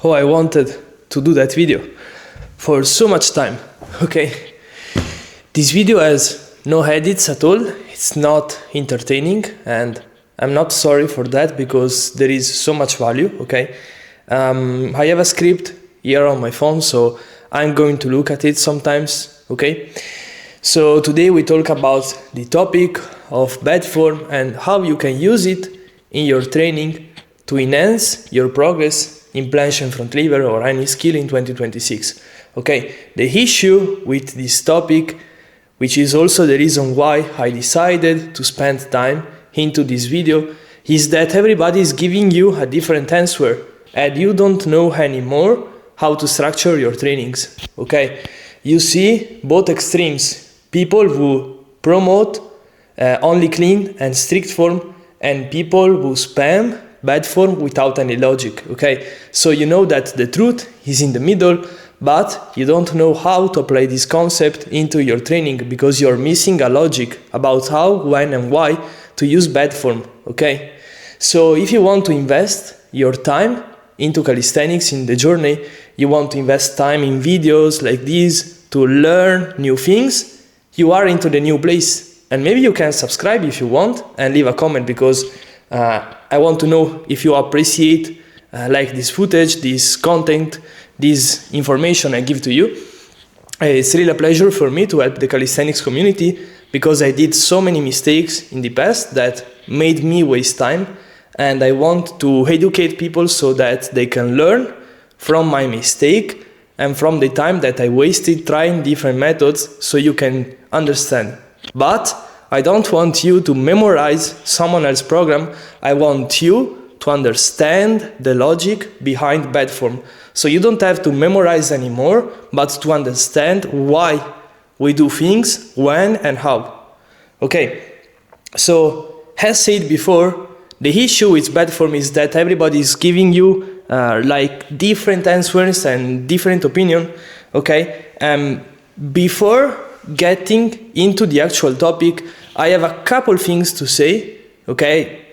Oh, I wanted to do that video for so much time, okay? This video has no edits at all, it's not entertaining, and I'm not sorry for that because there is so much value, okay? I have a script here on my phone, so I'm going to look at it sometimes, okay? So today we talk about the topic of bad form and how you can use it in your training to enhance your progress in planche and front lever or any skill in 2026. Okay, the issue with this topic, which is also the reason why I decided to spend time into this video, is that everybody is giving you a different answer and you don't know anymore how to structure your trainings. Okay, you see both extremes, people who promote only clean and strict form and people who spam bad form without any logic, okay? So you know that the truth is in the middle, but you don't know how to apply this concept into your training because you're missing a logic about how, when and why to use bad form, okay? So if you want to invest your time into calisthenics in the journey, you want to invest time in videos like this to learn new things, you are into the new place. And maybe you can subscribe if you want and leave a comment because I want to know if you appreciate like this footage, this content, this information I give to you. It's really a pleasure for me to help the calisthenics community because I did so many mistakes in the past that made me waste time, and I want to educate people so that they can learn from my mistake and from the time that I wasted trying different methods so you can understand. But I don't want you to memorize someone else's program. I want you to understand the logic behind bad form. So you don't have to memorize anymore, but to understand why we do things, when and how. Okay, so as said before, the issue with bad form is that everybody is giving you like different answers and different opinion. Okay, before getting into the actual topic, I have a couple things to say, okay,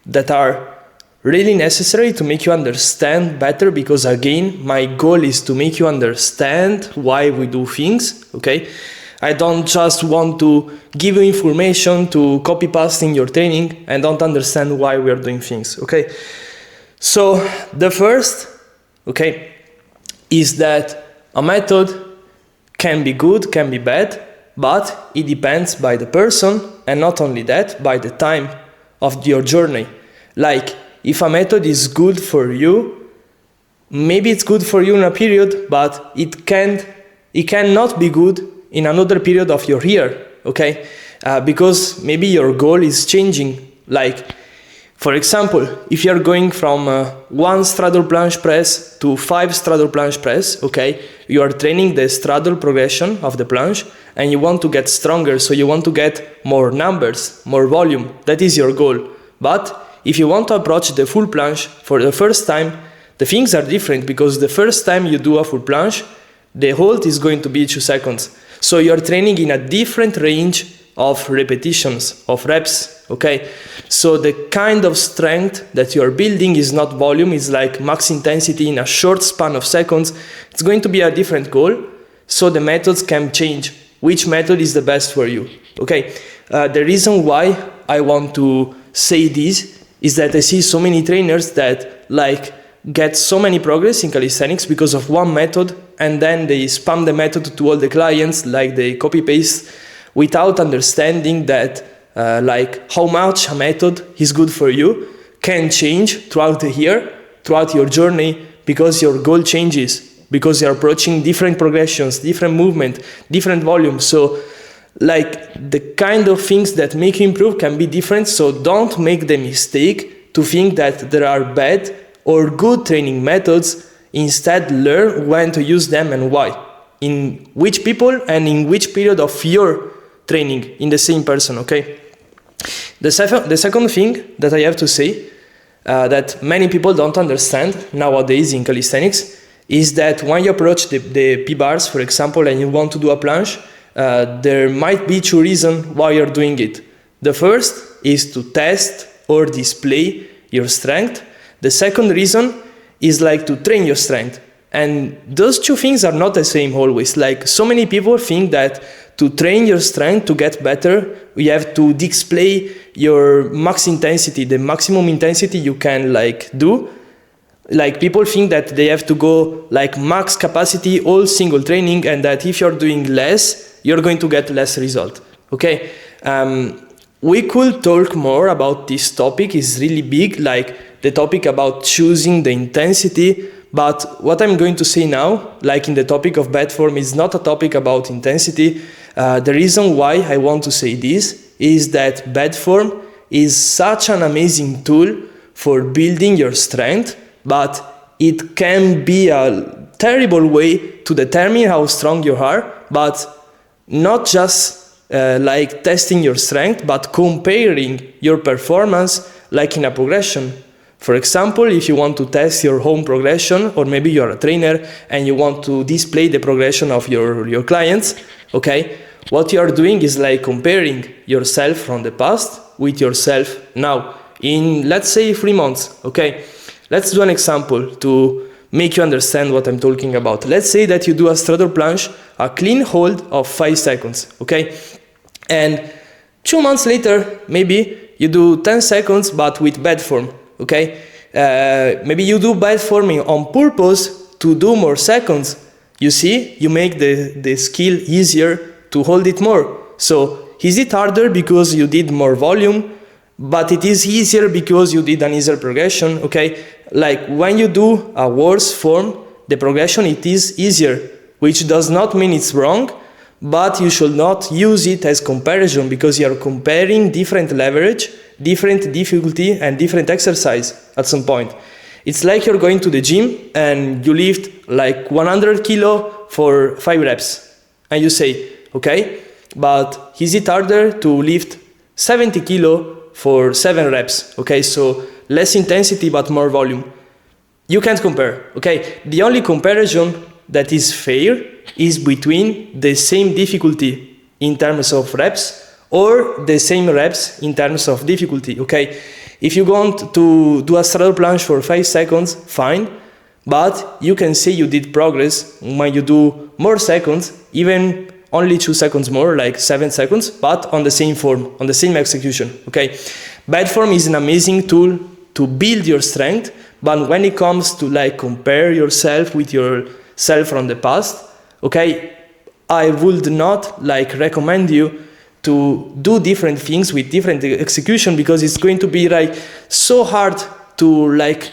that are really necessary to make you understand better because again, my goal is to make you understand why we do things, okay? I don't just want to give you information to copy paste in your training and don't understand why we are doing things, okay? So the first, okay, is that a method can be good, can be bad, but it depends by the person and not only that, by the time of your journey. Like if a method is good for you, maybe it's good for you in a period, but it cannot be good in another period of your year, okay? Because maybe your goal is changing. Like, for example, if you're going from 1 straddle planche press to 5 straddle planche press, okay, you are training the straddle progression of the planche and you want to get stronger, so you want to get more numbers, more volume, that is your goal. But if you want to approach the full planche for the first time, the things are different because the first time you do a full planche, the hold is going to be 2 seconds. So you're training in a different range of repetitions, of reps, okay? So the kind of strength that you're building is not volume, it's like max intensity in a short span of seconds. It's going to be a different goal, so the methods can change. Which method is the best for you, okay? The reason why I want to say this is that I see so many trainers that like get so many progress in calisthenics because of one method and then they spam the method to all the clients, like they copy paste without understanding that like how much a method is good for you can change throughout the year, throughout your journey, because your goal changes, because you're approaching different progressions, different movement, different volumes. So like the kind of things that make you improve can be different, so don't make the mistake to think that there are bad or good training methods. Instead, learn when to use them and why, in which people and in which period of your training in the same person, okay? The second thing that I have to say that many people don't understand nowadays in calisthenics is that when you approach the P-bars, for example, and you want to do a planche, there might be 2 reasons why you're doing it. The first is to test or display your strength. The second reason is like to train your strength. And those two things are not the same always. Like so many people think that to train your strength, to get better, you have to display your max intensity, the maximum intensity you can like do. Like people think that they have to go like max capacity all single training, and that if you're doing less, you're going to get less result. Okay. We could talk more about this topic. It's really big, like the topic about choosing the intensity. But what I'm going to say now, like in the topic of bad form, is not a topic about intensity. The reason why I want to say this is that bad form is such an amazing tool for building your strength, but it can be a terrible way to determine how strong you are, but not just like testing your strength, but comparing your performance like in a progression. For example, if you want to test your home progression, or maybe you're a trainer and you want to display the progression of your clients, okay, what you are doing is like comparing yourself from the past with yourself now in, let's say, 3 months, okay? Let's do an example to make you understand what I'm talking about. Let's say that you do a straddle plunge, a clean hold of 5 seconds, okay? And 2 months later, maybe you do 10 seconds, but with bad form, okay? Maybe you do bad forming on purpose to do more seconds. You see, you make the skill easier to hold it more. So is it harder because you did more volume? But it is easier because you did an easier progression, okay? Like when you do a worse form, the progression, it is easier, which does not mean it's wrong, but you should not use it as comparison, because you are comparing different leverage, different difficulty, and different exercise at some point. It's like you're going to the gym and you lift like 100 kilo for 5 reps. And you say, okay, but is it harder to lift 70 kilo for 7 reps? Okay, so less intensity but more volume. You can't compare, okay? The only comparison that is fair is between the same difficulty in terms of reps or the same reps in terms of difficulty, okay? If you want to do a straddle plunge for 5 seconds, fine, but you can say you did progress when you do more seconds, even only 2 seconds more, like 7 seconds, but on the same form, on the same execution, okay? Bad form is an amazing tool to build your strength, but when it comes to like compare yourself with yourself from the past, okay, I would not like recommend you to do different things with different execution, because it's going to be like so hard to like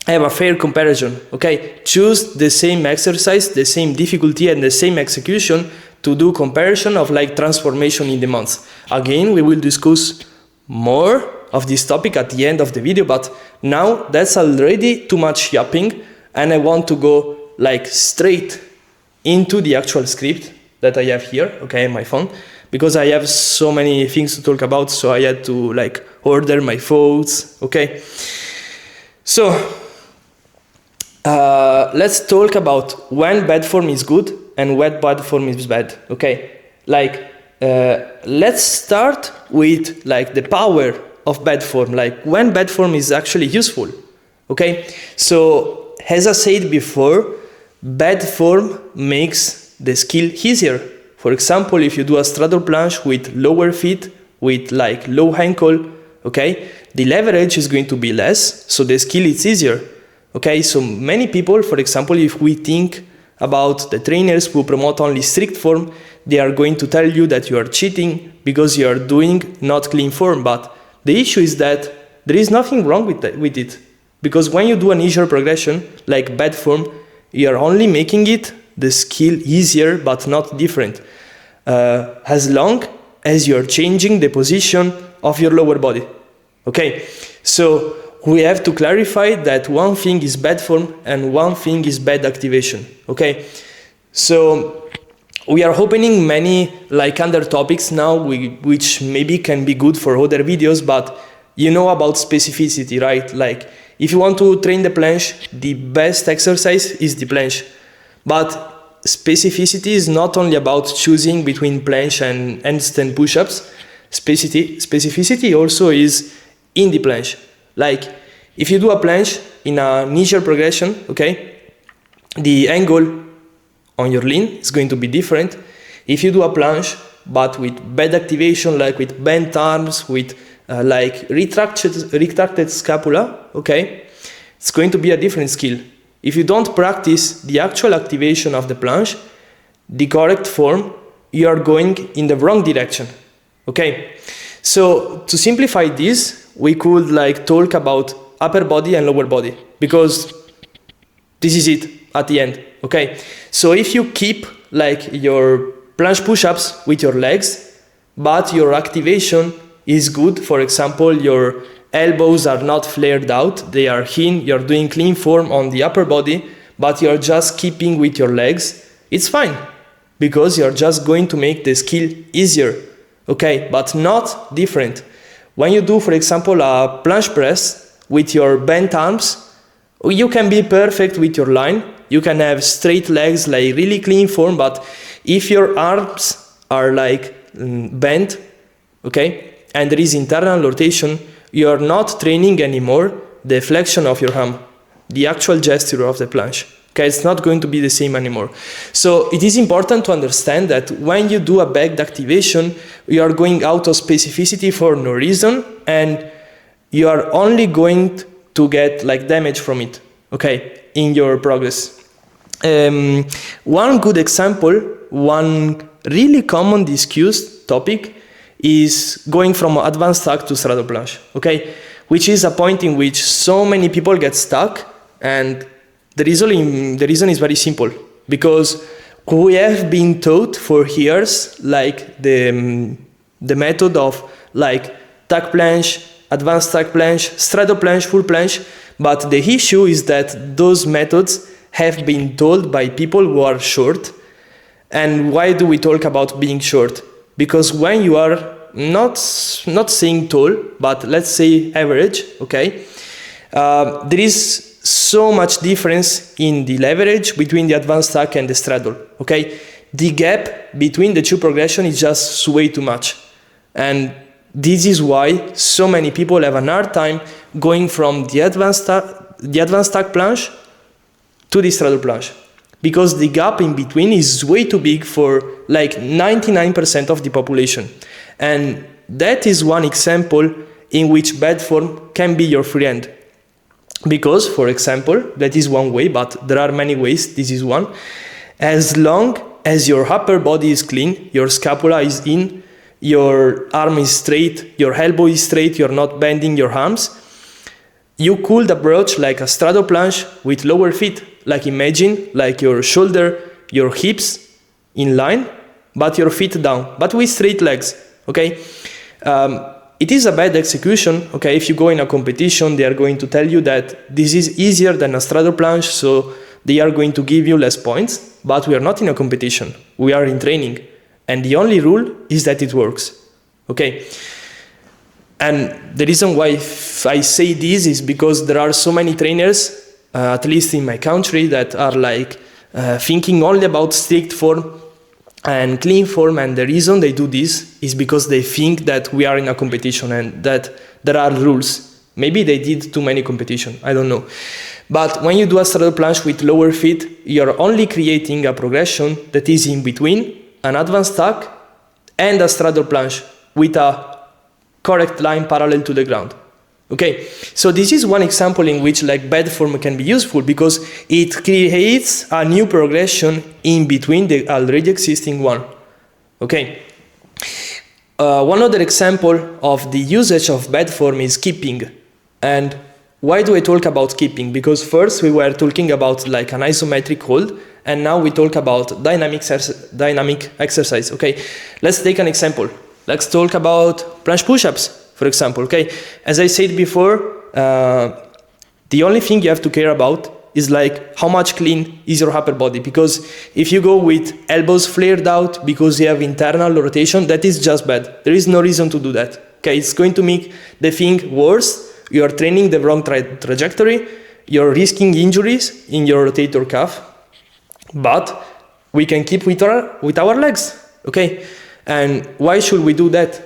have a fair comparison, okay? Choose the same exercise, the same difficulty, and the same execution to do comparison of like transformation in the months. Again, we will discuss more of this topic at the end of the video, but now that's already too much yapping, and I want to go like straight into the actual script that I have here, okay, on my phone, because I have so many things to talk about, so I had to like order my thoughts, okay? So, let's talk about when bad form is good and when bad form is bad, okay? Like, let's start with like the power of bad form, like when bad form is actually useful, okay? So, as I said before, bad form makes the skill easier. For example, if you do a straddle plunge with lower feet, with like low ankle, okay, the leverage is going to be less, so the skill is easier. Okay, so many people, for example, if we think about the trainers who promote only strict form, they are going to tell you that you are cheating because you are doing not clean form. But the issue is that there is nothing wrong with it. Because when you do an easier progression, like bad form, you are only making it the skill easier but not different. As long as you are changing the position of your lower body. Okay, so we have to clarify that one thing is bad form and one thing is bad activation, okay? So we are opening many like under topics now, which maybe can be good for other videos, but you know about specificity, right? Like if you want to train the planche, the best exercise is the planche. But specificity is not only about choosing between planche and handstand push-ups. Specificity also is in the planche. Like, if you do a planche, in an easier progression, okay, the angle on your lean is going to be different. If you do a plunge, but with bad activation, like with bent arms, with like retracted scapula, okay, it's going to be a different skill. If you don't practice the actual activation of the plunge, the correct form, you are going in the wrong direction, okay? So to simplify this, we could like talk about upper body and lower body, because this is it at the end, okay? So if you keep like your plunge push-ups with your legs, but your activation is good, for example, your elbows are not flared out, they are in, you're doing clean form on the upper body, but you're just keeping with your legs, it's fine, because you're just going to make the skill easier, okay, but not different. When you do, for example, a plunge press with your bent arms, you can be perfect with your line, you can have straight legs, like really clean form, but if your arms are like bent, okay, and there is internal rotation, you are not training anymore the flexion of your arm, the actual gesture of the plunge. Okay, it's not going to be the same anymore. So it is important to understand that when you do a back activation, you are going out of specificity for no reason, and you are only going to get like damage from it, okay, in your progress. One good example, one really common discussed topic is going from advanced stack to straddle plunge, okay, which is a point in which so many people get stuck, and the reason is very simple, because we have been taught for years like the method of like tack plunge, advanced tack plunge, straddle plunge, full plunge, but the issue is that those methods have been told by people who are short. And why do we talk about being short? Because when you are not saying tall, but let's say average, okay, there is so much difference in the leverage between the advanced stack and the straddle, okay? The gap between the two progression is just way too much. And this is why so many people have a hard time going from the advanced stack plunge to the straddle plunge, because the gap in between is way too big for like 99% of the population. And that is one example in which bad form can be your friend. Because, for example, that is one way, but there are many ways, this is one. As long as your upper body is clean, your scapula is in, your arm is straight, your elbow is straight, you're not bending your arms, you could approach like a straddle plunge with lower feet. Like imagine like your shoulder, your hips in line, but your feet down, but with straight legs, okay? It is a bad execution, okay? If you go in a competition, they are going to tell you that this is easier than a straddle plunge, so they are going to give you less points, but we are not in a competition, we are in training, and the only rule is that it works, okay? And the reason why I say this is because there are so many trainers, at least in my country, that are like thinking only about strict form and clean form, and the reason they do this is because they think that we are in a competition and that there are rules. Maybe they did too many competition, I don't know. But when you do a straddle plunge with lower feet, you're only creating a progression that is in between an advanced stack and a straddle plunge with a correct line parallel to the ground. Okay, so this is one example in which like bad form can be useful, because it creates a new progression in between the already existing one. Okay, one other example of the usage of bad form is keeping. And why do I talk about keeping? Because first we were talking about like an isometric hold, and now we talk about dynamic exercise. Okay, let's take an example. Let's talk about plunge push-ups, for example, okay? As I said before, the only thing you have to care about is like how much clean is your upper body, because if you go with elbows flared out because you have internal rotation, that is just bad. There is no reason to do that, okay? It's going to make the thing worse. You are training the wrong trajectory, you're risking injuries in your rotator cuff, but we can keep with our legs, okay? And why should we do that?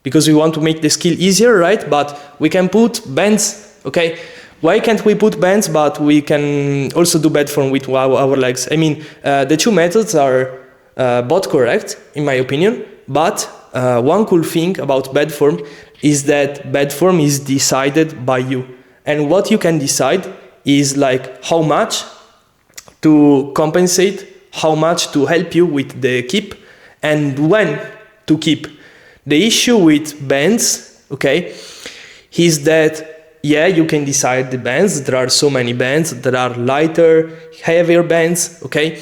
Because we want to make the skill easier, right? But we can put bends, okay? why can't we put bands, but we can also do bed form with our legs? I mean, the two methods are both correct, in my opinion, but one cool thing about bed form is that bed form is decided by you. And what you can decide is like how much to compensate, how much to help you with the keep, and when to keep. The issue with bands, okay, is that, yeah, you can decide the bands. There are so many bands. There are lighter, heavier bands, okay?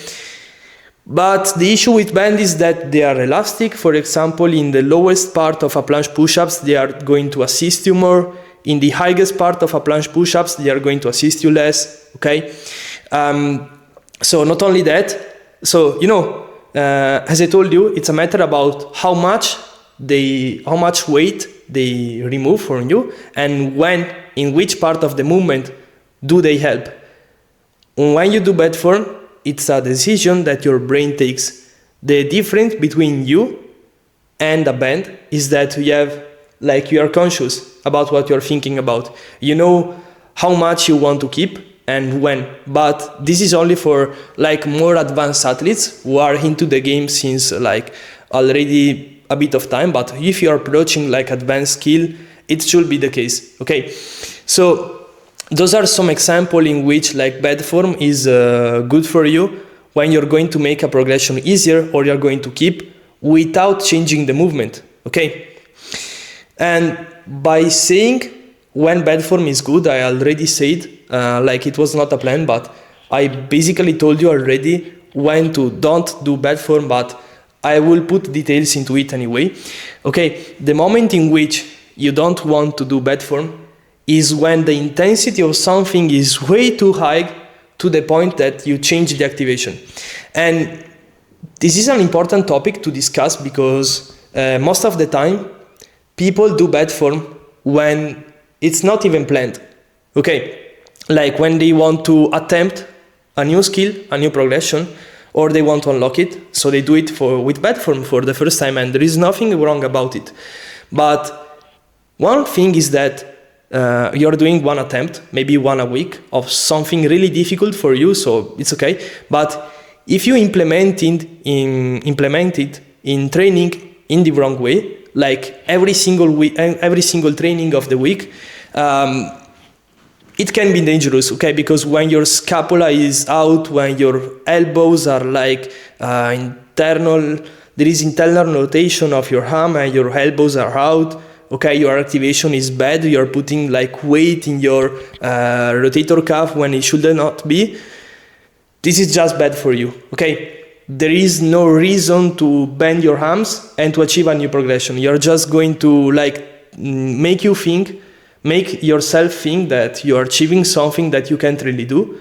But the issue with band is that they are elastic. For example, in the lowest part of a planche push-ups, they are going to assist you more. In the highest part of a planche push-ups, they are going to assist you less, okay? So not only that, so, you know, as I told you, it's a matter about how much weight they remove from you and when, in which part of the movement do they help. When you do bed form, it's a decision that your brain takes. The difference between you and a band is that you are conscious about what you're thinking about. You know how much you want to keep and when. But this is only for like more advanced athletes who are into the game since like already a bit of time. But if you're approaching like advanced skill, it should be the case. Okay, so those are some examples in which like bed form is good for you when you're going to make a progression easier or you're going to keep without changing the movement. Okay, and by saying when bed form is good, I already said like it was not a plan, but I basically told you already when to don't do bed form, but I will put details into it anyway. Okay, the moment in which you don't want to do bed form is when the intensity of something is way too high to the point that you change the activation. And this is an important topic to discuss because most of the time people do bed form when it's not even planned. Okay, like when they want to attempt a new skill, a new progression, or they want to unlock it, so they do it with bed form for the first time, and there is nothing wrong about it. But one thing is that you're doing one attempt, maybe one a week, of something really difficult for you, so it's okay. But if you implement it in training in the wrong way, like every single week, every single training of the week, it can be dangerous, okay? Because when your scapula is out, when your elbows are like there is internal rotation of your arm and your elbows are out, okay, your activation is bad, you're putting like weight in your rotator cuff when it should not be, this is just bad for you, okay? There is no reason to bend your arms and to achieve a new progression. You're just going to like make yourself think that you're achieving something that you can't really do,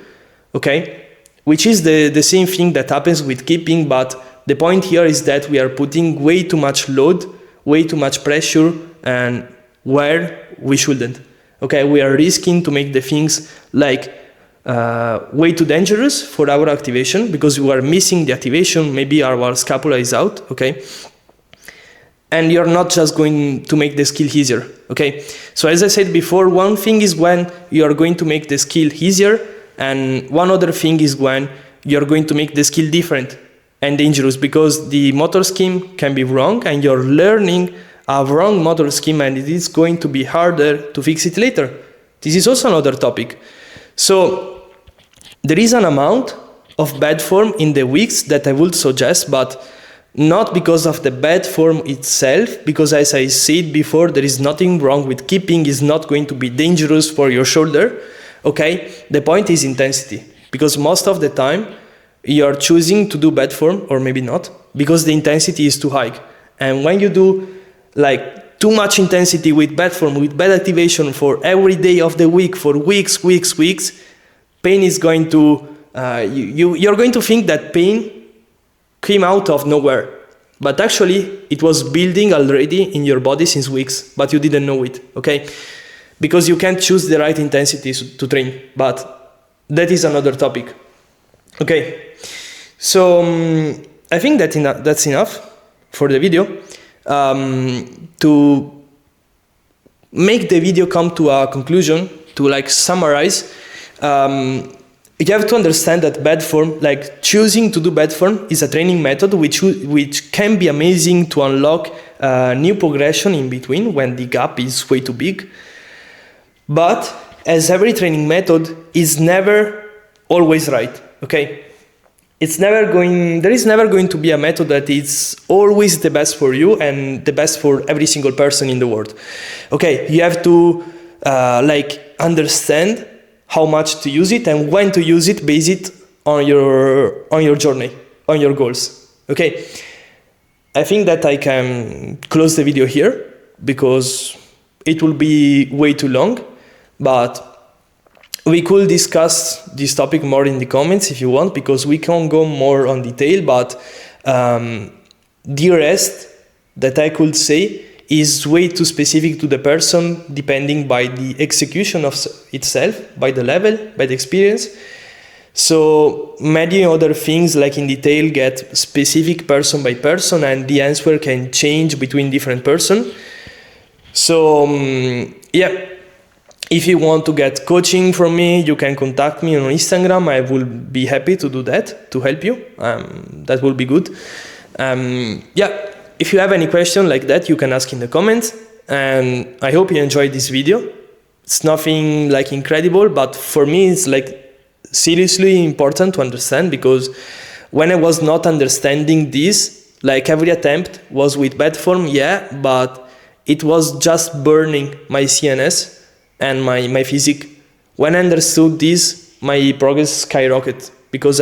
okay? Which is the same thing that happens with keeping, but the point here is that we are putting way too much load, way too much pressure, and where we shouldn't, okay? We are risking to make the things like way too dangerous for our activation because we are missing the activation, maybe our scapula is out, okay? And you're not just going to make the skill easier, okay? So as I said before, one thing is when you are going to make the skill easier, and one other thing is when you're going to make the skill different and dangerous, because the motor scheme can be wrong and you're learning a wrong motor scheme and it is going to be harder to fix it later. This is also another topic. So there is an amount of bad form in the weeks that I would suggest, but not because of the bad form itself, because as I said before, there is nothing wrong with keeping, is not going to be dangerous for your shoulder, okay? The point is intensity, because most of the time you're choosing to do bad form, or maybe not, because the intensity is too high. And when you do like too much intensity with bad form, with bad activation for every day of the week, for weeks, pain is going to, you're going to think that pain came out of nowhere, but actually it was building already in your body since weeks, but you didn't know it, okay? Because you can't choose the right intensities to train, but that is another topic. Okay, so I think that's enough for the video. To make the video come to a conclusion, to like summarize, you have to understand that bad form, like choosing to do bad form, is a training method which can be amazing to unlock new progression in between when the gap is way too big. But as every training method is never always right, okay? There is never going to be a method that is always the best for you and the best for every single person in the world. Okay, you have to like understand how much to use it and when to use it, base it on your journey, on your goals. Okay, I think that I can close the video here because it will be way too long, but we could discuss this topic more in the comments if you want, because we can go more on detail, but the rest that I could say is way too specific to the person, depending by the execution of itself, by the level, by the experience. So many other things like in detail get specific person by person, and the answer can change between different person. So yeah, if you want to get coaching from me, you can contact me on Instagram. I will be happy to do that, to help you. That will be good. Yeah. If you have any question like that, you can ask in the comments, and I hope you enjoyed this video. It's nothing like incredible, but for me it's like seriously important to understand, because when I was not understanding this, like every attempt was with bad form, yeah, but it was just burning my CNS and my physique. When I understood this, my progress skyrocketed, because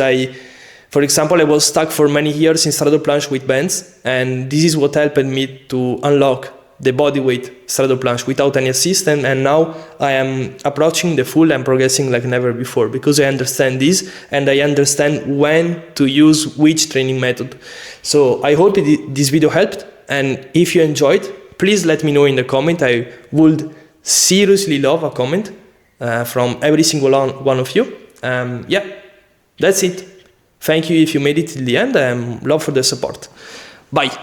for example, I was stuck for many years in straddle planche with bands, and this is what helped me to unlock the body weight straddle planche without any assistant, and now I am approaching the full and progressing like never before, because I understand this and I understand when to use which training method. So I hope this video helped, and if you enjoyed, please let me know in the comment. I would seriously love a comment from every single one of you. Yeah, that's it. Thank you if you made it till the end, and love for the support. Bye.